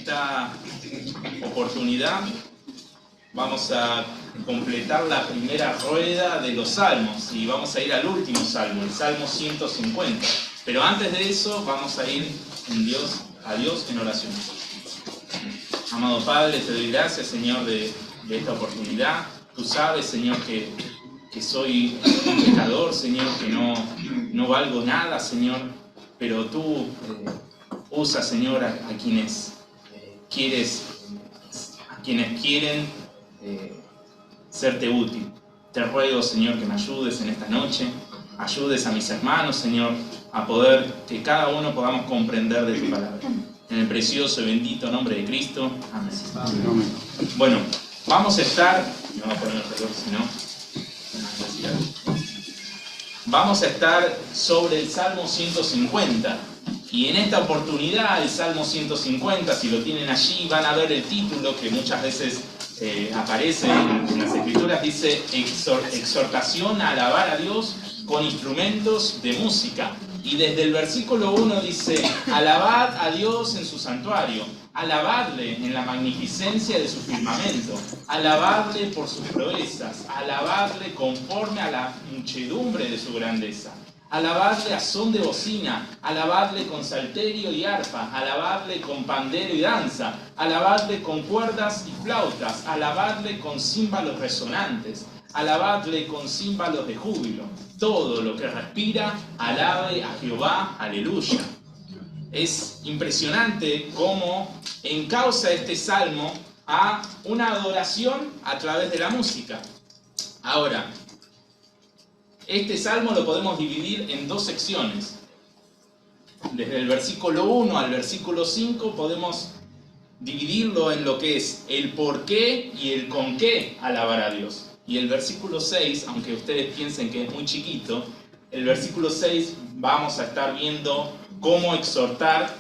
esta oportunidad vamos a completar la primera rueda de los salmos y vamos a ir al último salmo, el Salmo 150. Pero antes de eso vamos a ir a Dios en oración. Amado Padre, te doy gracias, Señor, de esta oportunidad. Tú sabes, Señor, que soy un pecador, Señor, que no valgo nada, Señor, pero tú usas, Señor, a quienes quieren serte útil. Te ruego, Señor, que me ayudes en esta noche, ayudes a mis hermanos, Señor, a poder que cada uno podamos comprender de tu palabra. En el precioso y bendito nombre de Cristo. Amén. Amén. Bueno, vamos a estar... No voy a poner el reloj, vamos a estar sobre el Salmo 150. Y en esta oportunidad, el Salmo 150, si lo tienen allí, van a ver el título que muchas veces aparece en las Escrituras, dice exhortación a alabar a Dios con instrumentos de música. Y desde el versículo 1 dice, alabad a Dios en su santuario, alabadle en la magnificencia de su firmamento, alabadle por sus proezas, alabadle conforme a la muchedumbre de su grandeza. Alabadle a son de bocina, alabadle con salterio y arpa, alabadle con pandero y danza, alabadle con cuerdas y flautas, alabadle con címbalos resonantes, alabadle con címbalos de júbilo. Todo lo que respira, alabe a Jehová, aleluya. Es impresionante cómo encausa este salmo a una adoración a través de la música. Ahora, este salmo lo podemos dividir en dos secciones. Desde el versículo 1 al versículo 5 podemos dividirlo en lo que es el por qué y el con qué alabar a Dios. Y el versículo 6, aunque ustedes piensen que es muy chiquito, el versículo 6 vamos a estar viendo cómo exhortar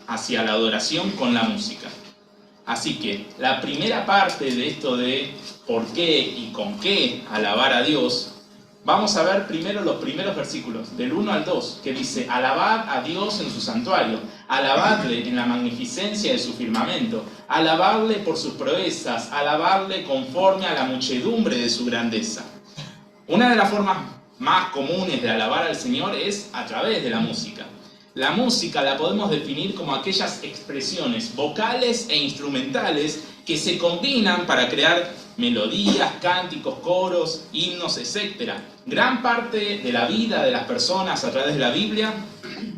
hacia la adoración con la música. Así que la primera parte de esto de por qué y con qué alabar a Dios, vamos a ver primero los primeros versículos, del 1 al 2, que dice, alabad a Dios en su santuario, alabadle en la magnificencia de su firmamento, alabadle por sus proezas, alabadle conforme a la muchedumbre de su grandeza. Una de las formas más comunes de alabar al Señor es a través de la música. La música la podemos definir como aquellas expresiones vocales e instrumentales que se combinan para crear melodías, cánticos, coros, himnos, etc. Gran parte de la vida de las personas a través de la Biblia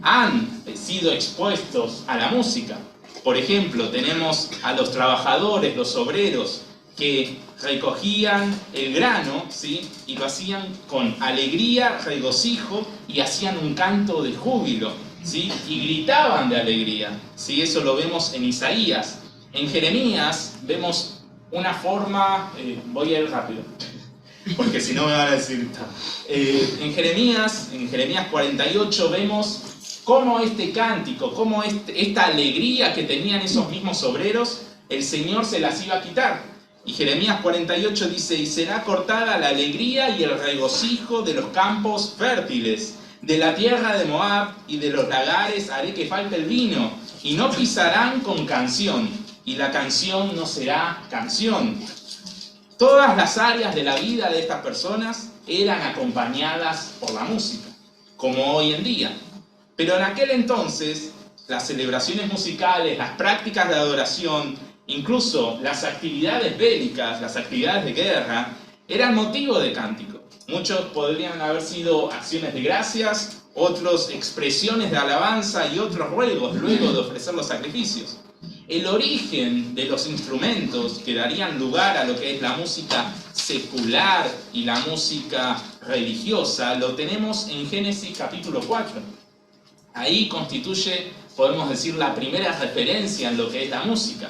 han sido expuestos a la música. Por ejemplo, tenemos a los trabajadores, los obreros, que recogían el grano, ¿sí? Y lo hacían con alegría, regocijo, y hacían un canto de júbilo, ¿sí? Y gritaban de alegría, ¿sí? Eso lo vemos en Isaías. En Jeremías vemos una forma... voy a ir rápido, porque si no me van a decir... en Jeremías 48 vemos cómo este cántico, cómo esta alegría que tenían esos mismos obreros, el Señor se las iba a quitar. Y Jeremías 48 dice, y será cortada la alegría y el regocijo de los campos fértiles. De la tierra de Moab y de los lagares haré que falte el vino, y no pisarán con canción, y la canción no será canción. Todas las áreas de la vida de estas personas eran acompañadas por la música, como hoy en día. Pero en aquel entonces, las celebraciones musicales, las prácticas de adoración, incluso las actividades bélicas, las actividades de guerra, eran motivo de cántico. Muchos podrían haber sido acciones de gracias, otros expresiones de alabanza y otros ruegos luego de ofrecer los sacrificios. El origen de los instrumentos que darían lugar a lo que es la música secular y la música religiosa lo tenemos en Génesis capítulo 4. Ahí constituye, podemos decir, la primera referencia en lo que es la música.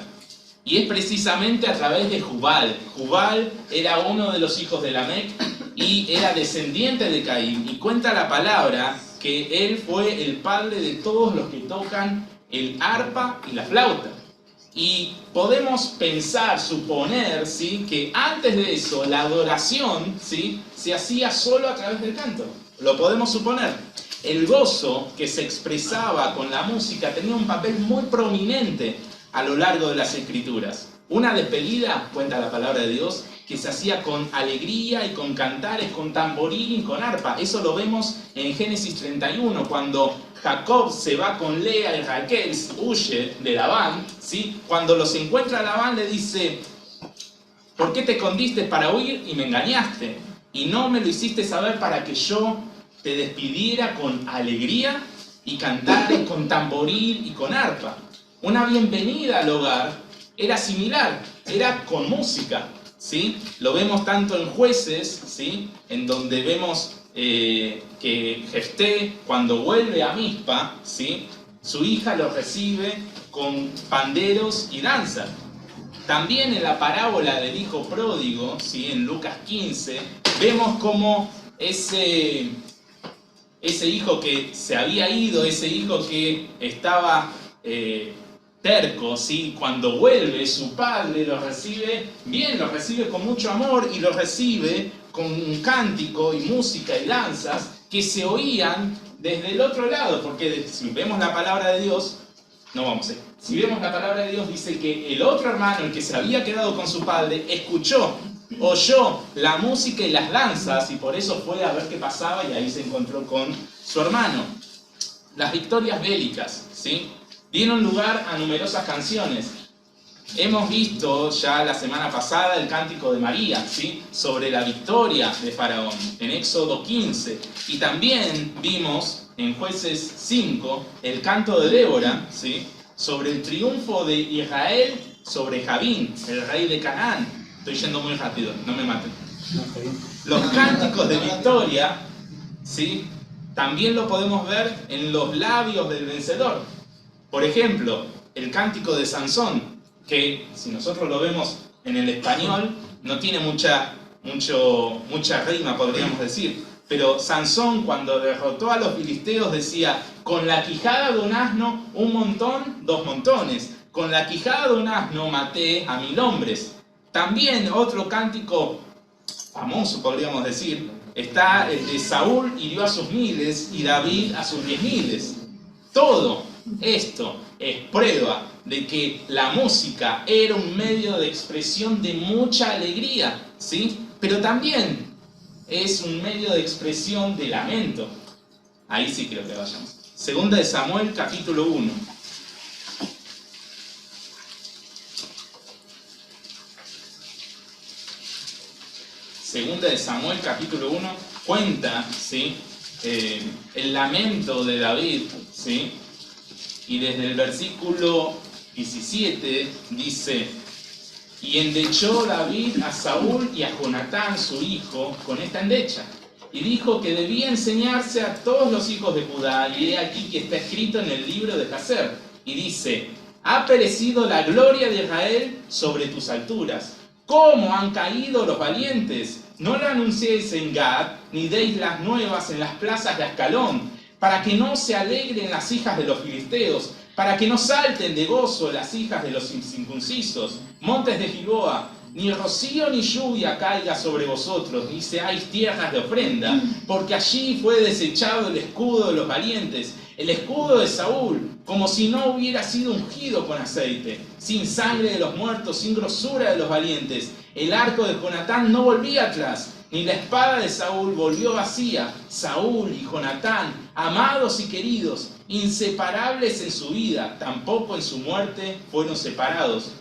Y es precisamente a través de Jubal. Jubal era uno de los hijos de Lamec y era descendiente de Caín. Y cuenta la palabra que él fue el padre de todos los que tocan el arpa y la flauta. Y podemos pensar, suponer, ¿sí?, que antes de eso la adoración, ¿sí?, se hacía solo a través del canto. Lo podemos suponer. El gozo que se expresaba con la música tenía un papel muy prominente a lo largo de las Escrituras. Una despedida, cuenta la palabra de Dios, que se hacía con alegría y con cantares, con tamboril y con arpa. Eso lo vemos en Génesis 31, cuando Jacob se va con Lea y Raquel, huye de Labán, ¿sí? Cuando los encuentra Labán le dice: ¿por qué te escondiste para huir y me engañaste? Y no me lo hiciste saber para que yo te despidiera con alegría y cantares, con tamboril y con arpa. Una bienvenida al hogar era similar, era con música, ¿sí? Lo vemos tanto en Jueces, ¿sí? En donde vemos que Jefté, cuando vuelve a Mizpa, ¿sí? Su hija lo recibe con panderos y danza. También en la parábola del hijo pródigo, ¿sí? En Lucas 15, vemos cómo ese hijo que se había ido, ese hijo que estaba terco, ¿sí? Cuando vuelve, su padre lo recibe bien, lo recibe con mucho amor y lo recibe con un cántico y música y danzas que se oían desde el otro lado, porque si vemos la palabra de Dios, si vemos la palabra de Dios, dice que el otro hermano, el que se había quedado con su padre, oyó la música y las danzas, y por eso fue a ver qué pasaba, y ahí se encontró con su hermano. Las victorias bélicas, ¿sí? Dieron lugar a numerosas canciones. Hemos visto ya la semana pasada el cántico de María, ¿sí? Sobre la victoria de Faraón, en Éxodo 15. Y también vimos en Jueces 5 el canto de Débora, ¿sí? Sobre el triunfo de Israel sobre Javín, el rey de Canaán. Estoy yendo muy rápido, no me maten. Los cánticos de victoria, ¿sí? También lo podemos ver en los labios del vencedor. Por ejemplo, el cántico de Sansón, que si nosotros lo vemos en el español, no tiene mucha rima, podríamos decir. Pero Sansón, cuando derrotó a los filisteos, decía: con la quijada de un asno, un montón, dos montones. Con la quijada de un asno maté a 1000 hombres. También otro cántico famoso, podríamos decir, está el de Saúl hirió a sus 1000 y David a sus 10.000. Todo esto es prueba de que la música era un medio de expresión de mucha alegría, ¿sí? Pero también es un medio de expresión de lamento. Ahí sí creo que vayamos. Segunda de Samuel, capítulo 1. Segunda de Samuel, capítulo 1, cuenta, ¿sí? El lamento de David, ¿sí? Y desde el versículo 17 dice: y endechó David a Saúl y a Jonatán su hijo con esta endecha, y dijo que debía enseñarse a todos los hijos de Judá, y he aquí que está escrito en el libro de Jaser, y dice: ha perecido la gloria de Israel sobre tus alturas. ¿Cómo han caído los valientes? No lo anunciéis en Gad, ni deis las nuevas en las plazas de Ascalón, para que no se alegren las hijas de los filisteos, para que no salten de gozo las hijas de los incircuncisos. Montes de Gilboa, ni rocío ni lluvia caiga sobre vosotros, ni seáis tierras de ofrenda, porque allí fue desechado el escudo de los valientes, el escudo de Saúl, como si no hubiera sido ungido con aceite, sin sangre de los muertos, sin grosura de los valientes. El arco de Jonatán no volvía atrás, ni la espada de Saúl volvió vacía. Saúl y Jonatán, amados y queridos, inseparables en su vida, tampoco en su muerte fueron separados.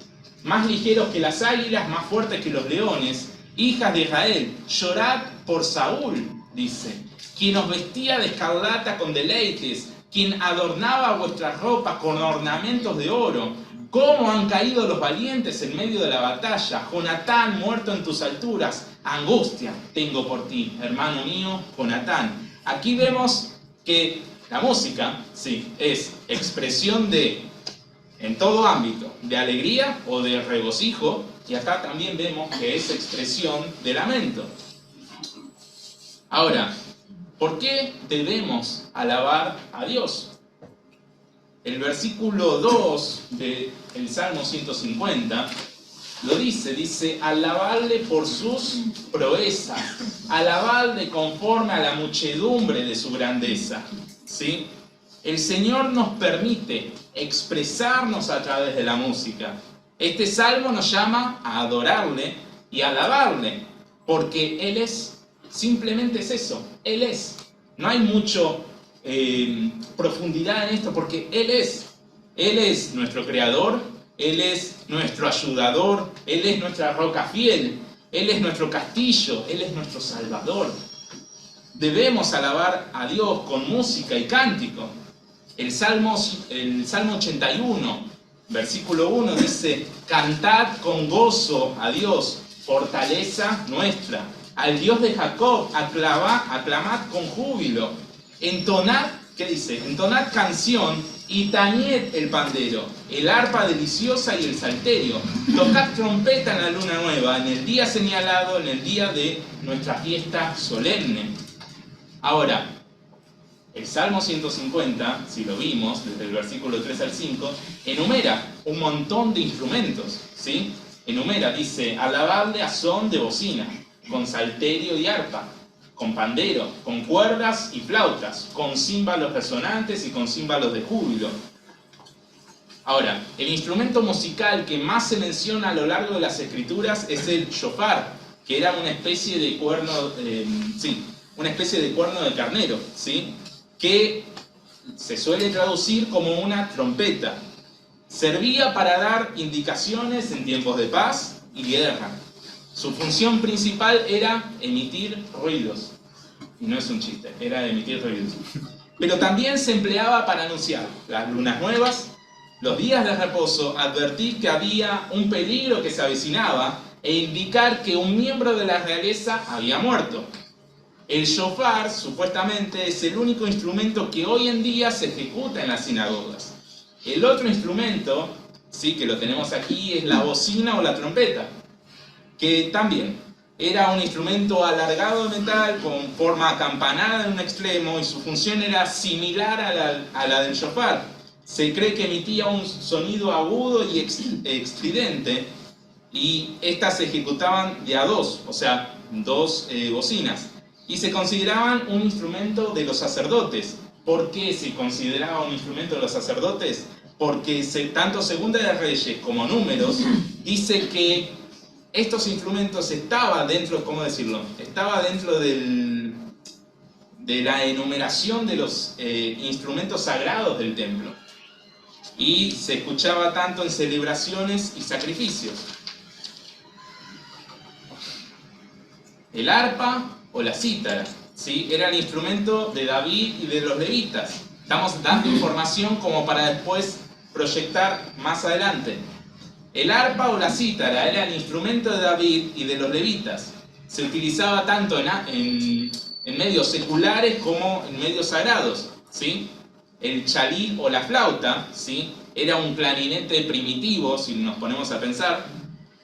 Más ligeros que las águilas, más fuertes que los leones, hijas de Israel, llorad por Saúl, dice, quien os vestía de escarlata con deleites, quien adornaba vuestras ropas con ornamentos de oro. ¿Cómo han caído los valientes en medio de la batalla? Jonatán, muerto en tus alturas. Angustia tengo por ti, hermano mío, Jonatán. Aquí vemos que la música, sí, es expresión de, en todo ámbito, de alegría o de regocijo, y acá también vemos que es expresión de lamento. Ahora, ¿por qué debemos alabar a Dios? El versículo 2 del Salmo 150 lo dice, alabadle por sus proezas, alabadle conforme a la muchedumbre de su grandeza, ¿sí? El Señor nos permite expresarnos a través de la música. Este salmo nos llama a adorarle y a alabarle, porque Él es, simplemente es eso, Él es. No hay mucho profundidad en esto, porque Él es nuestro creador, Él es nuestro ayudador, Él es nuestra roca fiel, Él es nuestro castillo, Él es nuestro salvador. Debemos alabar a Dios con música y cántico. El Salmo 81, versículo 1 dice: cantad con gozo a Dios, fortaleza nuestra. Al Dios de Jacob aclamad con júbilo. Entonad, ¿qué dice? Entonad canción y tañed el pandero, el arpa deliciosa y el salterio. Tocad trompeta en la luna nueva, en el día señalado, en el día de nuestra fiesta solemne. Ahora, el Salmo 150, si lo vimos, desde el versículo 3 al 5, enumera un montón de instrumentos, ¿sí? Enumera, dice, alabadle a son de bocina, con salterio y arpa, con pandero, con cuerdas y flautas, con címbalos resonantes y con címbalos de júbilo. Ahora, el instrumento musical que más se menciona a lo largo de las Escrituras es el shofar, que era una especie de cuerno, una especie de cuerno de carnero, ¿sí? Que se suele traducir como una trompeta. Servía para dar indicaciones en tiempos de paz y guerra. Su función principal era emitir ruidos. Y no es un chiste, era emitir ruidos. Pero también se empleaba para anunciar las lunas nuevas, los días de reposo, advertir que había un peligro que se avecinaba e indicar que un miembro de la realeza había muerto. El shofar, supuestamente, es el único instrumento que hoy en día se ejecuta en las sinagogas. El otro instrumento, sí, que lo tenemos aquí, es la bocina o la trompeta, que también era un instrumento alargado de metal con forma acampanada en un extremo y su función era similar a la del shofar. Se cree que emitía un sonido agudo y estridente y estas se ejecutaban de a dos, o sea, dos bocinas. Y se consideraban un instrumento de los sacerdotes. ¿Por qué se consideraba un instrumento de los sacerdotes? Porque tanto Segunda de Reyes como Números dice que estos instrumentos estaban dentro, ¿cómo decirlo? Estaba dentro de la enumeración de los instrumentos sagrados del templo. Y se escuchaba tanto en celebraciones y sacrificios. El arpa o la cítara, ¿sí? Era el instrumento de David y de los levitas. Estamos dando información como para después proyectar más adelante. El arpa o la cítara era el instrumento de David y de los levitas. Se utilizaba tanto en medios seculares como en medios sagrados, ¿sí? El chalí o la flauta, ¿sí? Era un clarinete primitivo, si nos ponemos a pensar,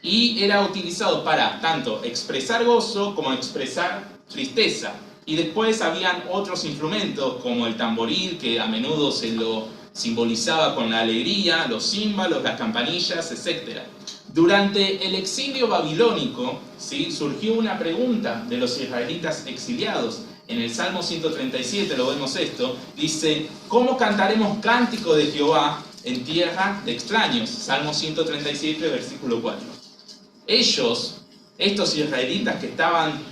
y era utilizado para tanto expresar gozo como expresar tristeza. Y después habían otros instrumentos como el tamboril, que a menudo se lo simbolizaba con la alegría, los címbalos, las campanillas, etc. Durante el exilio babilónico, ¿sí? Surgió una pregunta de los israelitas exiliados. En el Salmo 137 lo vemos esto, dice: ¿cómo cantaremos cántico de Jehová en tierra de extraños? Salmo 137, versículo 4. Ellos, estos israelitas que estaban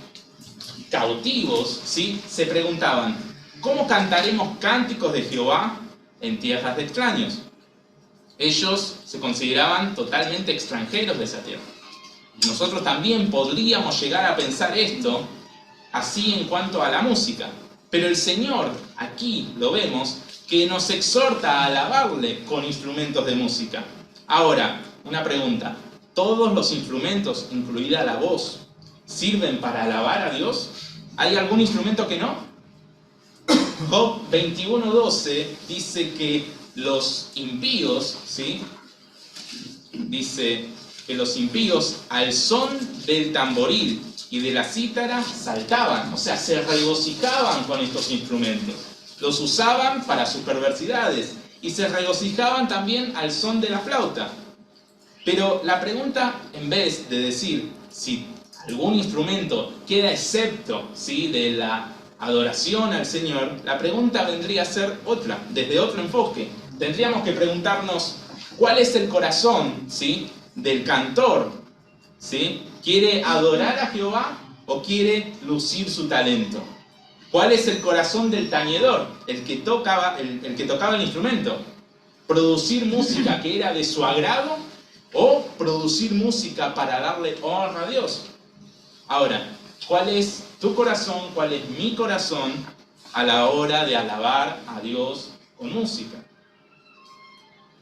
cautivos, ¿sí? Se preguntaban: ¿cómo cantaremos cánticos de Jehová en tierras de extraños? Ellos se consideraban totalmente extranjeros de esa tierra. Nosotros también podríamos llegar a pensar esto así en cuanto a la música. Pero el Señor, aquí lo vemos, que nos exhorta a alabarle con instrumentos de música. Ahora, una pregunta: ¿todos los instrumentos, incluida la voz, sirven para alabar a Dios? ¿Hay algún instrumento que no? Job 21:12 dice que los impíos, ¿sí? Dice que los impíos al son del tamboril y de la cítara saltaban, o sea, se regocijaban con estos instrumentos. Los usaban para sus perversidades y se regocijaban también al son de la flauta. Pero la pregunta, en vez de decir si algún instrumento queda excepto, ¿sí?, de la adoración al Señor, la pregunta vendría a ser otra, desde otro enfoque. Tendríamos que preguntarnos cuál es el corazón, ¿sí?, del cantor, ¿sí? ¿Quiere adorar a Jehová o quiere lucir su talento? ¿Cuál es el corazón del tañedor, el que tocaba el instrumento? ¿Producir música que era de su agrado o producir música para darle honra a Dios? Ahora, ¿cuál es tu corazón, cuál es mi corazón a la hora de alabar a Dios con música?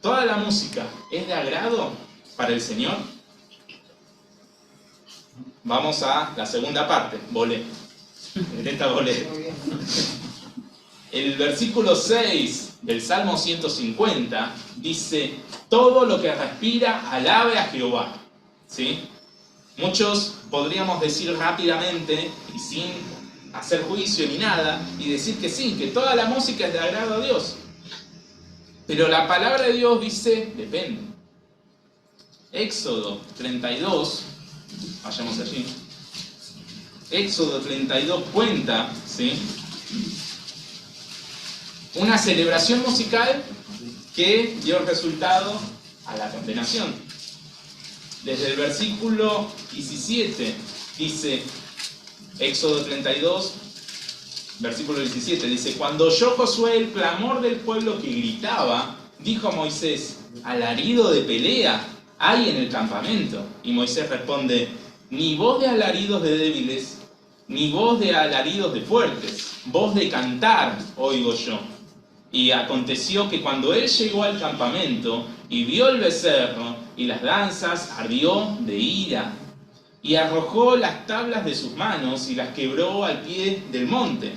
¿Toda la música es de agrado para el Señor? Vamos a la segunda parte, volé. En esta volé. El versículo 6 del Salmo 150 dice: todo lo que respira, alabe a Jehová. ¿Sí? Muchos podríamos decir rápidamente y sin hacer juicio ni nada, y decir que sí, que toda la música es de agrado a Dios. Pero la palabra de Dios dice, depende. Éxodo 32, vayamos allí. Éxodo 32 cuenta, ¿sí?, una celebración musical que dio resultado a la condenación. Desde el versículo 17 dice, Éxodo 32, versículo 17, dice: cuando oyó Josué el clamor del pueblo que gritaba, dijo a Moisés: alarido de pelea hay en el campamento. Y Moisés responde: ni voz de alaridos de débiles, ni voz de alaridos de fuertes, voz de cantar oigo yo. Y aconteció que cuando él llegó al campamento y vio el becerro y las danzas, ardió de ira, y arrojó las tablas de sus manos y las quebró al pie del monte.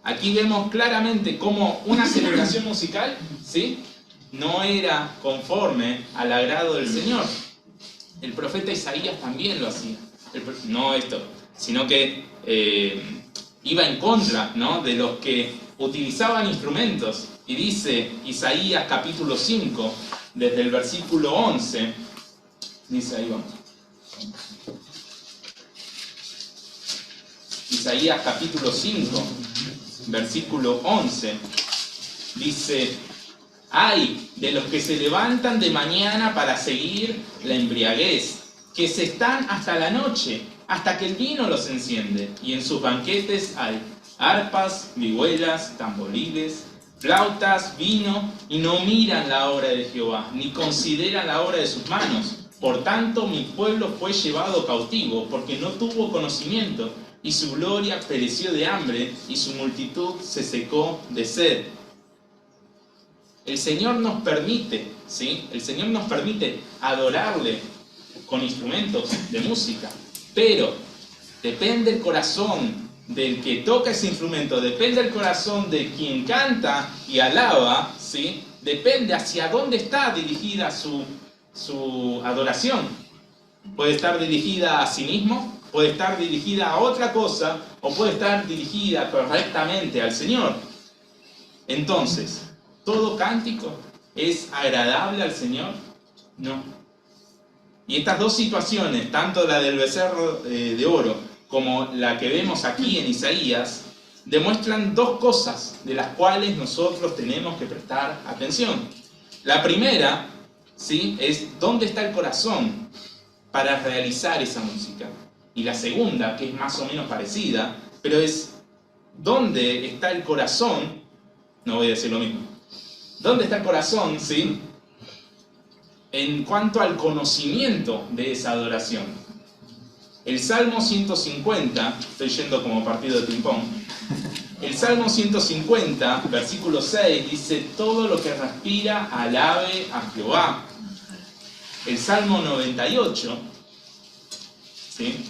Aquí vemos claramente cómo una celebración musical, ¿sí?, no era conforme al agrado del Señor. El profeta Isaías también lo hacía. No esto, sino que iba en contra, ¿no?, de los que utilizaban instrumentos. Y dice Isaías capítulo 5, desde el versículo 11, dice, ahí vamos. Isaías capítulo 5, versículo 11, dice: ay de los que se levantan de mañana para seguir la embriaguez, que se están hasta la noche, hasta que el vino los enciende, y en sus banquetes hay arpas, vihuelas, tamboriles, flautas, vino, y no miran la obra de Jehová, ni consideran la obra de sus manos. Por tanto, mi pueblo fue llevado cautivo, porque no tuvo conocimiento, y su gloria pereció de hambre, y su multitud se secó de sed. El Señor nos permite, ¿sí?, el Señor nos permite adorarle con instrumentos de música, pero depende el corazón del que toca ese instrumento, depende el corazón de quien canta y alaba, ¿sí?, depende hacia dónde está dirigida su adoración. Puede estar dirigida a sí mismo, puede estar dirigida a otra cosa, o puede estar dirigida correctamente al Señor. Entonces, ¿todo cántico es agradable al Señor? No. Y estas dos situaciones, tanto la del becerro de oro como la que vemos aquí en Isaías, demuestran dos cosas de las cuales nosotros tenemos que prestar atención. La primera, ¿sí?, es dónde está el corazón para realizar esa música. Y la segunda, que es más o menos parecida, pero es dónde está el corazón, no voy a decir lo mismo, dónde está el corazón, ¿sí?, en cuanto al conocimiento de esa adoración. El Salmo 150, estoy yendo como partido de ping-pong, el Salmo 150, versículo 6, dice: todo lo que respira, alabe a Jehová. El Salmo 98, ¿sí?,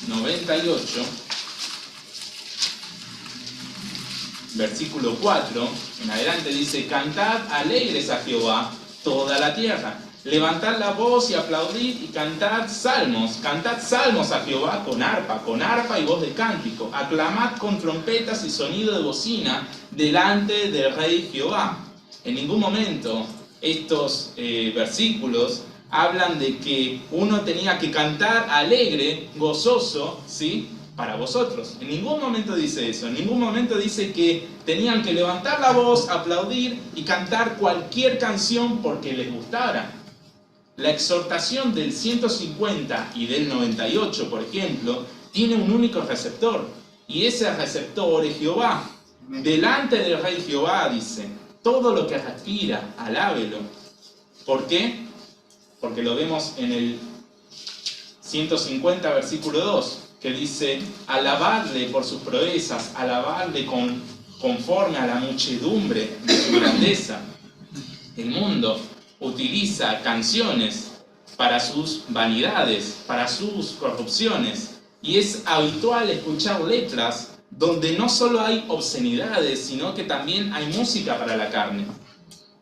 98, versículo 4 en adelante dice: cantad alegres a Jehová toda la tierra, levantad la voz y aplaudid y cantad salmos a Jehová con arpa y voz de cántico, aclamad con trompetas y sonido de bocina delante del Rey Jehová. En ningún momento estos versículos hablan de que uno tenía que cantar alegre, gozoso, ¿sí?, para vosotros. En ningún momento dice eso. En ningún momento dice que tenían que levantar la voz, aplaudir y cantar cualquier canción porque les gustara. La exhortación del 150 y del 98, por ejemplo, tiene un único receptor. Y ese receptor es Jehová. Delante del Rey Jehová, dice, todo lo que respira, alábelo. ¿Por qué? Porque lo vemos en el 150, versículo 2, que dice, alabadle por sus proezas, alabadle conforme a la muchedumbre de su grandeza. El mundo utiliza canciones para sus vanidades, para sus corrupciones, y es habitual escuchar letras donde no solo hay obscenidades, sino que también hay música para la carne.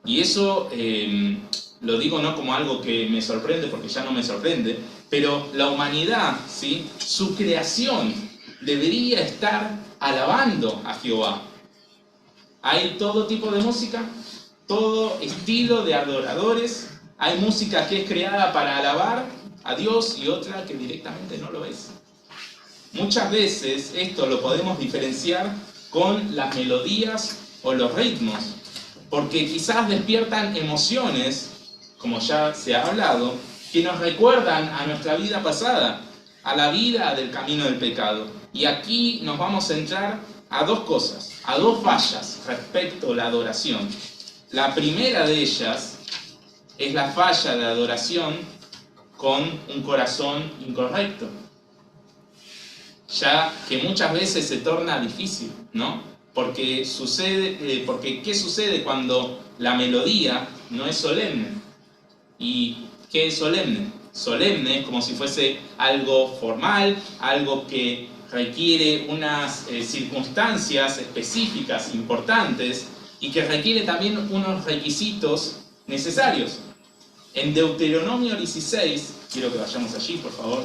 Y eso lo digo no como algo que me sorprende, porque ya no me sorprende, pero la humanidad, ¿sí?, su creación debería estar alabando a Jehová. Hay todo tipo de música, todo estilo de adoradores. Hay música que es creada para alabar a Dios y otra que directamente no lo es. Muchas veces esto lo podemos diferenciar con las melodías o los ritmos, porque quizás despiertan emociones, como ya se ha hablado, que nos recuerdan a nuestra vida pasada, a la vida del camino del pecado. Y aquí nos vamos a centrar a dos cosas, a dos fallas respecto a la adoración. La primera de ellas es la falla de adoración con un corazón incorrecto, ya que muchas veces se torna difícil, ¿no? Porque ¿qué sucede cuando la melodía no es solemne? ¿Y qué es solemne? Solemne es como si fuese algo formal, algo que requiere unas circunstancias específicas, importantes, y que requiere también unos requisitos necesarios. En Deuteronomio 16, quiero que vayamos allí, por favor.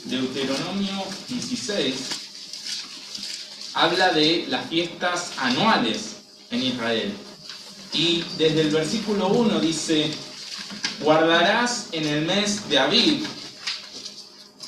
Deuteronomio 16 habla de las fiestas anuales en Israel. Y desde el versículo 1 dice, guardarás en el mes de Abib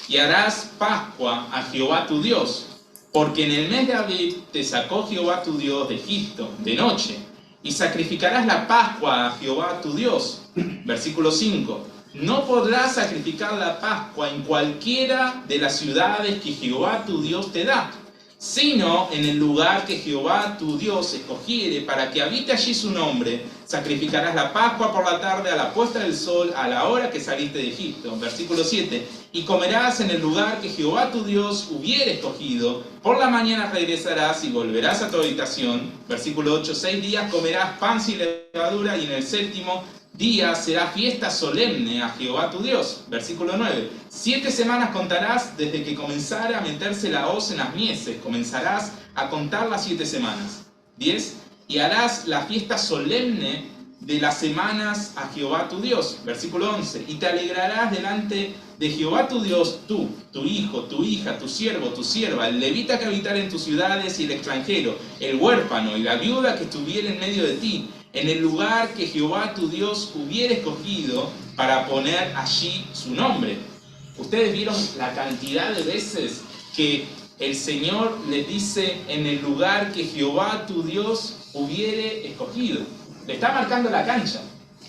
y harás Pascua a Jehová tu Dios, porque en el mes de Abib te sacó Jehová tu Dios de Egipto, de noche, y sacrificarás la Pascua a Jehová tu Dios. Versículo 5. No podrás sacrificar la Pascua en cualquiera de las ciudades que Jehová tu Dios te da, sino en el lugar que Jehová tu Dios escogiere para que habite allí su nombre. Sacrificarás la Pascua por la tarde a la puesta del sol, a la hora que saliste de Egipto. Versículo 7. Y comerás en el lugar que Jehová tu Dios hubiere escogido. Por la mañana regresarás y volverás a tu habitación. Versículo 8. 6 días comerás pan sin levadura y en el séptimo día será fiesta solemne a Jehová tu Dios. Versículo 9. 7 semanas contarás desde que comenzara a meterse la hoz en las mieses. Comenzarás a contar las 7 semanas. 10. Y harás la fiesta solemne de las semanas a Jehová tu Dios. Versículo 11. Y te alegrarás delante de Jehová tu Dios, tú, tu hijo, tu hija, tu siervo, tu sierva, el levita que habitara en tus ciudades y el extranjero, el huérfano y la viuda que estuviera en medio de ti, en el lugar que Jehová tu Dios hubiera escogido para poner allí su nombre. Ustedes vieron la cantidad de veces que el Señor les dice en el lugar que Jehová tu Dios hubiere escogido. Le está marcando la cancha.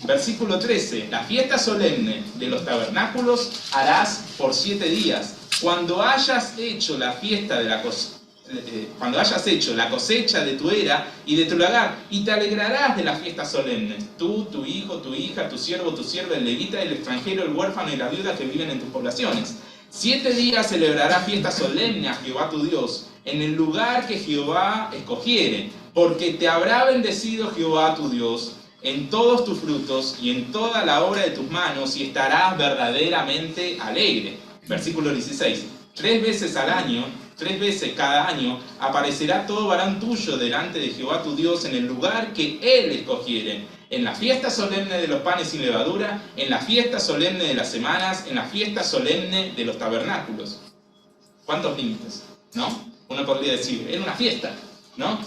Versículo 13. La fiesta solemne de los tabernáculos harás por 7 días. Cuando hayas hecho la fiesta de la cuando hayas hecho la cosecha de tu era y de tu lagar, y te alegrarás de las fiestas solemnes, tú, tu hijo, tu hija, tu siervo, tu sierva, el levita, el extranjero, el huérfano y la viuda que viven en tus poblaciones. 7 días celebrarás fiesta solemne a Jehová tu Dios, en el lugar que Jehová escogiere, porque te habrá bendecido Jehová tu Dios en todos tus frutos y en toda la obra de tus manos, y estarás verdaderamente alegre. Versículo 16. 3 veces al año, 3 veces cada año, aparecerá todo varón tuyo delante de Jehová tu Dios en el lugar que Él escogiere, en la fiesta solemne de los panes sin levadura, en la fiesta solemne de las semanas, en la fiesta solemne de los tabernáculos. ¿Cuántos límites? ¿No? Uno podría decir, era una fiesta. ¿no?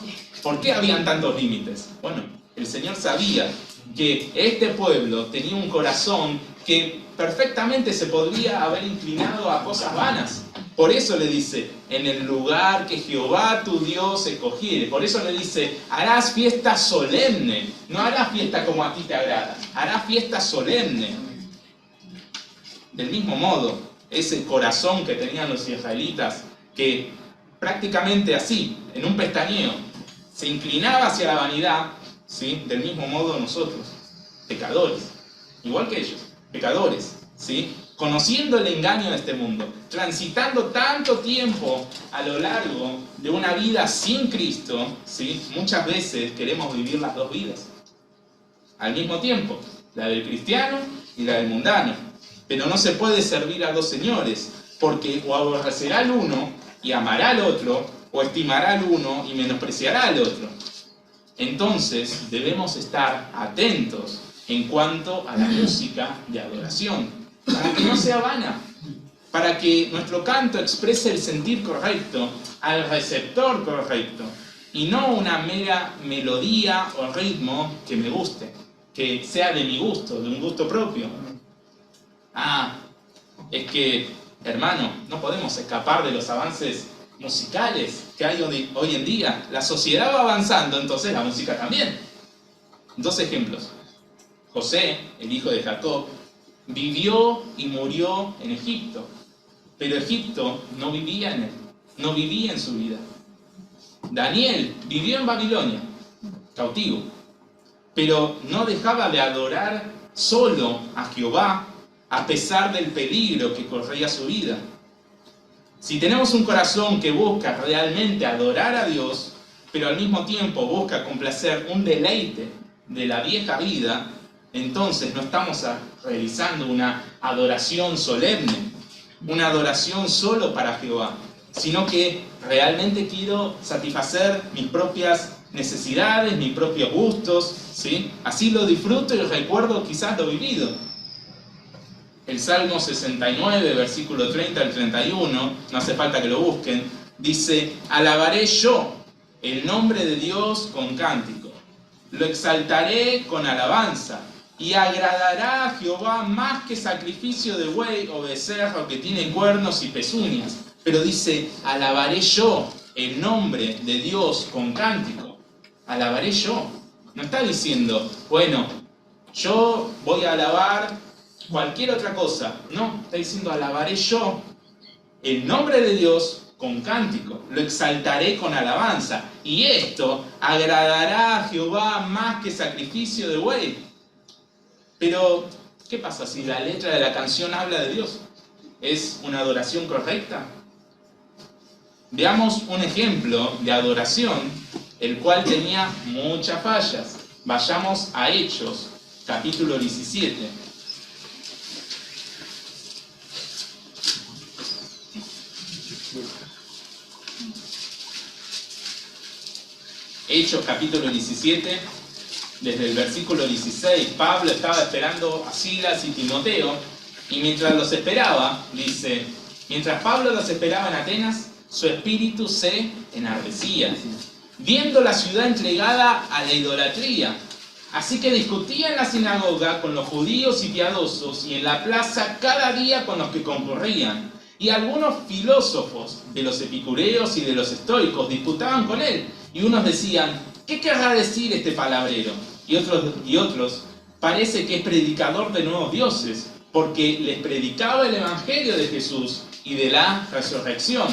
¿Por qué habían tantos límites? Bueno, el Señor sabía que este pueblo tenía un corazón que perfectamente se podría haber inclinado a cosas vanas. Por eso le dice, en el lugar que Jehová tu Dios escogiere. Por eso le dice, harás fiesta solemne. No harás fiesta como a ti te agrada. Harás fiesta solemne. Del mismo modo, ese corazón que tenían los israelitas, que prácticamente así, en un pestañeo, se inclinaba hacia la vanidad, ¿sí? Del mismo modo nosotros, pecadores, igual que ellos, pecadores, ¿sí? Conociendo el engaño de este mundo, transitando tanto tiempo a lo largo de una vida sin Cristo, ¿sí? Muchas veces queremos vivir las dos vidas al mismo tiempo, la del cristiano y la del mundano. Pero no se puede servir a dos señores, porque o aborrecerá al uno y amará al otro, o estimará al uno y menospreciará al otro. Entonces debemos estar atentos en cuanto a la música de adoración, para que no sea vana, para que nuestro canto exprese el sentir correcto al receptor correcto, y no una mera melodía o ritmo que me guste, que sea de mi gusto, de un gusto propio. Es que, hermano, no podemos escapar de los avances musicales que hay hoy en día. La sociedad va avanzando, entonces la música también. Dos ejemplos. José, el hijo de Jacob, vivió y murió en Egipto, pero Egipto no vivía en él, no vivía en su vida. Daniel vivió en Babilonia, cautivo, pero no dejaba de adorar solo a Jehová, a pesar del peligro que corría su vida. Si tenemos un corazón que busca realmente adorar a Dios, pero al mismo tiempo busca complacer un deleite de la vieja vida, entonces no estamos realizando una adoración solemne, una adoración solo para Jehová, sino que realmente quiero satisfacer mis propias necesidades, mis propios gustos, ¿sí? Así lo disfruto y recuerdo quizás lo vivido. El Salmo 69, versículo 30 al 31, no hace falta que lo busquen, dice: alabaré yo el nombre de Dios con cántico, lo exaltaré con alabanza, y agradará a Jehová más que sacrificio de buey o becerro que tiene cuernos y pezuñas. Pero dice, alabaré yo el nombre de Dios con cántico. Alabaré yo. No está diciendo, bueno, yo voy a alabar cualquier otra cosa. No, está diciendo, alabaré yo el nombre de Dios con cántico, lo exaltaré con alabanza, y esto agradará a Jehová más que sacrificio de buey. Pero, ¿qué pasa si la letra de la canción habla de Dios? ¿Es una adoración correcta? Veamos un ejemplo de adoración, el cual tenía muchas fallas. Vayamos a Hechos, capítulo 17. Hechos capítulo 17, desde el versículo 16, Pablo estaba esperando a Silas y Timoteo, y mientras los esperaba, dice, mientras Pablo los esperaba en Atenas, su espíritu se enardecía, viendo la ciudad entregada a la idolatría. Así que discutía en la sinagoga con los judíos y piadosos, y en la plaza cada día con los que concurrían. Y algunos filósofos de los epicureos y de los estoicos disputaban con él, y unos decían, ¿qué querrá decir este palabrero? Y otros, parece que es predicador de nuevos dioses, porque les predicaba el evangelio de Jesús y de la resurrección.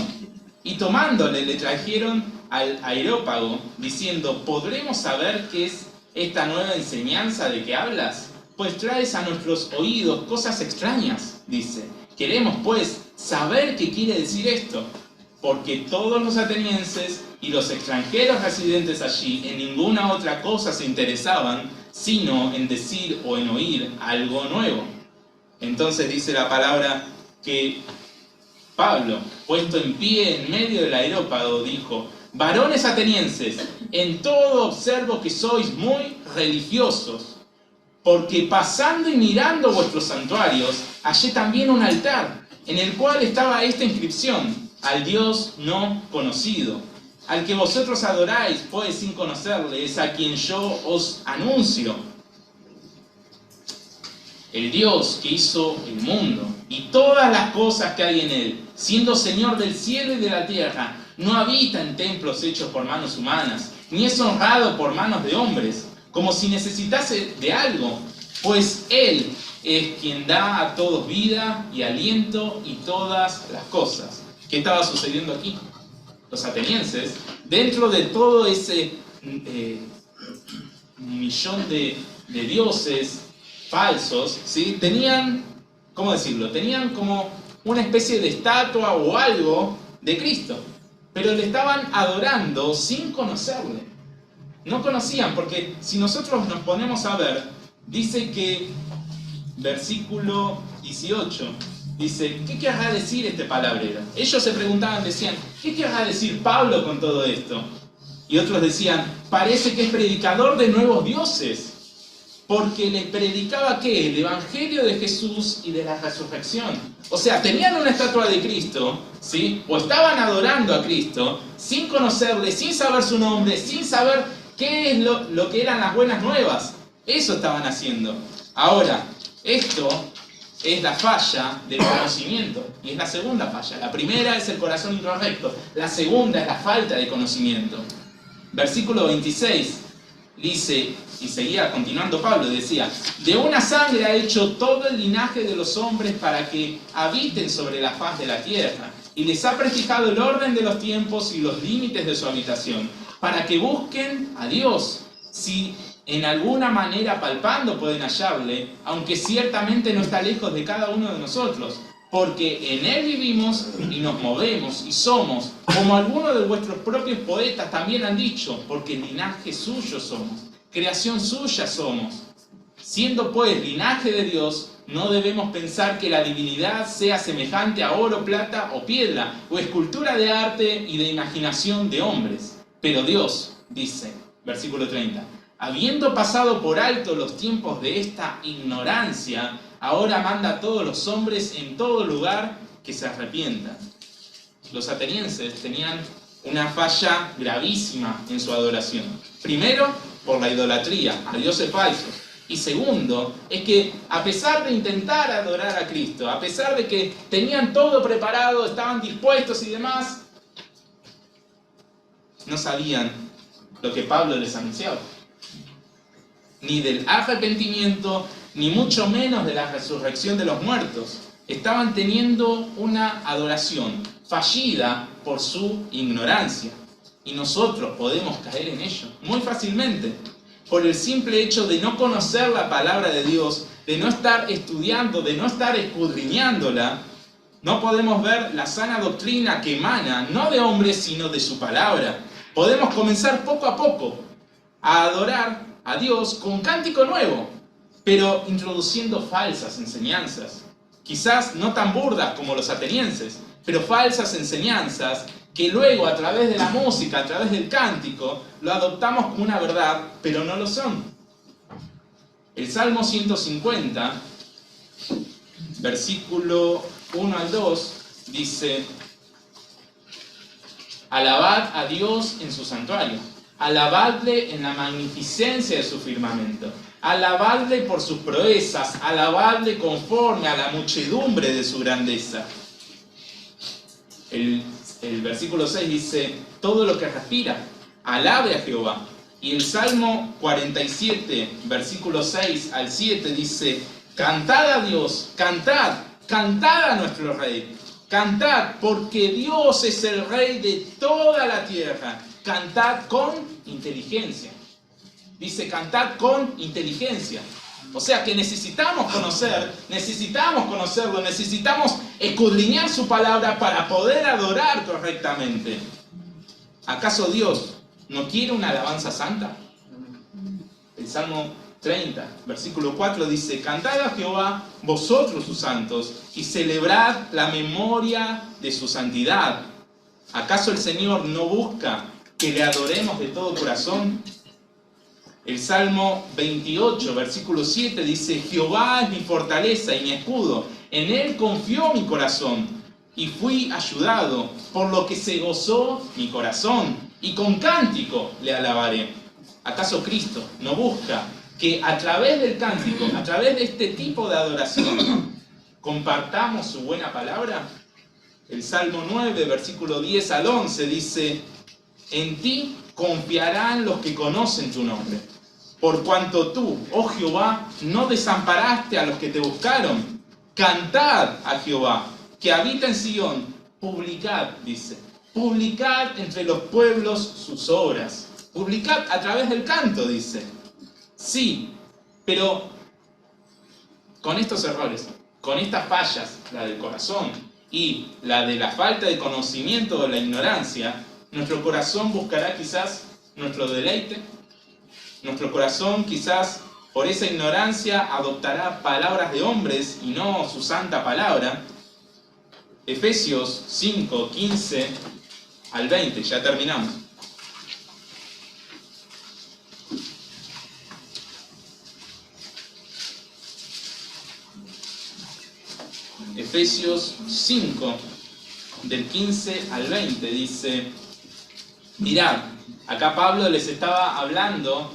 Y tomándole, le trajeron al Areópago, diciendo, ¿podremos saber qué es esta nueva enseñanza de que hablas? Pues traes a nuestros oídos cosas extrañas, dice. Queremos, pues, saber qué quiere decir esto, porque todos los atenienses y los extranjeros residentes allí en ninguna otra cosa se interesaban, sino en decir o en oír algo nuevo. Entonces dice la palabra que Pablo, puesto en pie en medio del Areópago, dijo, varones atenienses, en todo observo que sois muy religiosos, porque pasando y mirando vuestros santuarios, hallé también un altar, en el cual estaba esta inscripción, al Dios no conocido. Al que vosotros adoráis, pues sin conocerle, es a quien yo os anuncio. El Dios que hizo el mundo y todas las cosas que hay en él, siendo Señor del cielo y de la tierra, no habita en templos hechos por manos humanas, ni es honrado por manos de hombres, como si necesitase de algo, pues Él es quien da a todos vida y aliento y todas las cosas. ¿Qué estaba sucediendo aquí? Los atenienses, dentro de todo ese millón de dioses falsos, ¿sí? Tenían, ¿cómo decirlo? Tenían como una especie de estatua o algo de Cristo, pero le estaban adorando sin conocerle. No conocían, porque si nosotros nos ponemos a ver, dice que, versículo 18, dice, ¿qué querrá decir este palabrero? Ellos se preguntaban, decían, ¿qué querrá decir Pablo con todo esto? Y otros decían, parece que es predicador de nuevos dioses, porque les predicaba ¿qué? El evangelio de Jesús y de la resurrección. O sea, tenían una estatua de Cristo, ¿sí? O estaban adorando a Cristo sin conocerle, sin saber su nombre, sin saber qué es lo que eran las buenas nuevas. Eso estaban haciendo. Ahora, esto es la falla del conocimiento, y es la segunda falla. La primera es el corazón incorrecto, la segunda es la falta de conocimiento. Versículo 26 dice, y seguía continuando Pablo, decía, de una sangre ha hecho todo el linaje de los hombres para que habiten sobre la faz de la tierra, y les ha prefijado el orden de los tiempos y los límites de su habitación, para que busquen a Dios, si en alguna manera palpando pueden hallarle, aunque ciertamente no está lejos de cada uno de nosotros, porque en Él vivimos y nos movemos y somos, como algunos de vuestros propios poetas también han dicho, porque linaje suyo somos, creación suya somos. Siendo pues linaje de Dios, no debemos pensar que la divinidad sea semejante a oro, plata o piedra, o escultura de arte y de imaginación de hombres. Pero Dios, dice, versículo 30, habiendo pasado por alto los tiempos de esta ignorancia, ahora manda a todos los hombres en todo lugar que se arrepientan. Los atenienses tenían una falla gravísima en su adoración. Primero, por la idolatría a dioses falsos. Y segundo, es que a pesar de intentar adorar a Cristo, a pesar de que tenían todo preparado, estaban dispuestos y demás, no sabían lo que Pablo les anunciaba. Ni del arrepentimiento, ni mucho menos de la resurrección de los muertos. Estaban teniendo una adoración fallida por su ignorancia. Y nosotros podemos caer en ello muy fácilmente, por el simple hecho de no conocer la palabra de Dios, de no estar estudiando, de no estar escudriñándola. No podemos ver la sana doctrina que emana, no de hombres, sino de su palabra. Podemos comenzar poco a poco a adorar a Dios con cántico nuevo, pero introduciendo falsas enseñanzas, quizás no tan burdas como los atenienses, pero falsas enseñanzas que luego a través de la música, a través del cántico, lo adoptamos como una verdad, pero no lo son. El Salmo 150, versículo 1 al 2, dice, alabad a Dios en su santuario, alabadle en la magnificencia de su firmamento, alabadle por sus proezas, alabadle conforme a la muchedumbre de su grandeza. El versículo 6 dice, todo lo que respira, alabe a Jehová. Y el Salmo 47, versículo 6 al 7 dice, cantad a Dios, cantad, cantad a nuestro Rey, cantad porque Dios es el Rey de toda la tierra. Cantad con inteligencia. Dice, cantad con inteligencia. O sea que necesitamos conocerlo, necesitamos escudriñar su palabra para poder adorar correctamente. ¿Acaso Dios no quiere una alabanza santa? El Salmo 30, versículo 4 dice, cantad a Jehová vosotros sus santos y celebrad la memoria de su santidad. ¿Acaso el Señor no busca que le adoremos de todo corazón? El Salmo 28, versículo 7 dice, Jehová es mi fortaleza y mi escudo, en Él confió mi corazón. y fui ayudado, por lo que se gozó mi corazón, y con cántico le alabaré. ¿Acaso Cristo no busca que a través del cántico, a través de este tipo de adoración, compartamos su buena palabra? El Salmo 9, versículo 10 al 11 dice: en ti confiarán los que conocen tu nombre, por cuanto tú, oh Jehová, no desamparaste a los que te buscaron. Cantad a Jehová, que habita en Sion. Publicad, dice, publicad entre los pueblos sus obras. Publicad a través del canto, dice. Sí, pero con estos errores, con estas fallas, la del corazón y la de la falta de conocimiento o la ignorancia, nuestro corazón buscará quizás nuestro deleite. Nuestro corazón quizás por esa ignorancia adoptará palabras de hombres y no su santa palabra. Efesios 5, 15 al 20, ya terminamos. Efesios 5, del 15 al 20, dice: mirad, acá Pablo les estaba hablando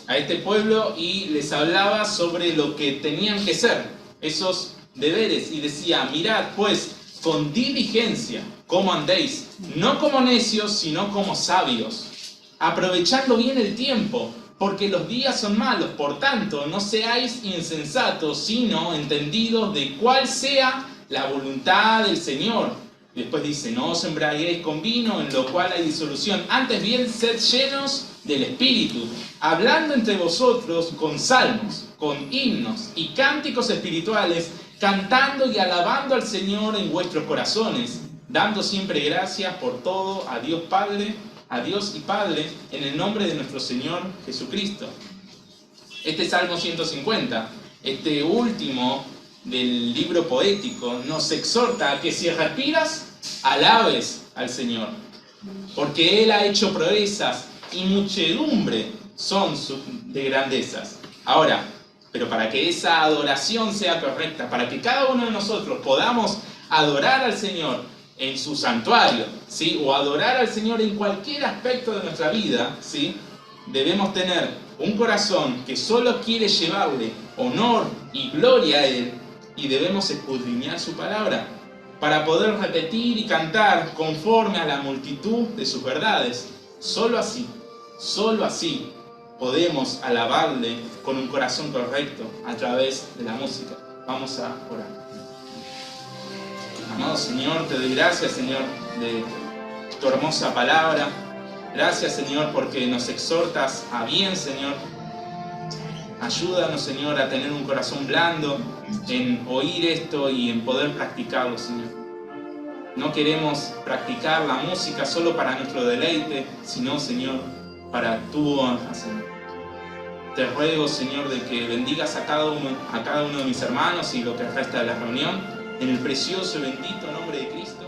a este pueblo y les hablaba sobre lo que tenían que ser, esos deberes, y decía: mirad pues con diligencia cómo andéis, no como necios, sino como sabios, aprovechando bien el tiempo, porque los días son malos. Por tanto, no seáis insensatos, sino entendidos de cuál sea la voluntad del Señor. Después dice: no os embriaguéis con vino, en lo cual hay disolución, antes bien sed llenos del Espíritu, hablando entre vosotros con salmos, con himnos y cánticos espirituales, cantando y alabando al Señor en vuestros corazones, dando siempre gracias por todo a Dios Padre, a Dios y Padre, en el nombre de nuestro Señor Jesucristo. Este Salmo 150, este último del libro poético, nos exhorta a que si respiras, alabes al Señor, porque Él ha hecho proezas y muchedumbre son de grandezas. Ahora, pero para que esa adoración sea correcta, para que cada uno de nosotros podamos adorar al Señor en su santuario, ¿sí?, o adorar al Señor en cualquier aspecto de nuestra vida, ¿sí?, debemos tener un corazón que solo quiere llevarle honor y gloria a Él, y debemos escudriñar su palabra para poder repetir y cantar conforme a la multitud de sus verdades. Solo así podemos alabarle con un corazón correcto a través de la música. Vamos a orar. Amado Señor, te doy gracias, Señor, de tu hermosa palabra. Gracias, Señor, porque nos exhortas a bien, Señor. Ayúdanos, Señor, a tener un corazón blando en oír esto y en poder practicarlo, Señor. No queremos practicar la música solo para nuestro deleite, sino, Señor, para tu honra, Señor. Te ruego, Señor, de que bendigas a cada uno de mis hermanos y lo que resta de la reunión, en el precioso y bendito nombre de Cristo.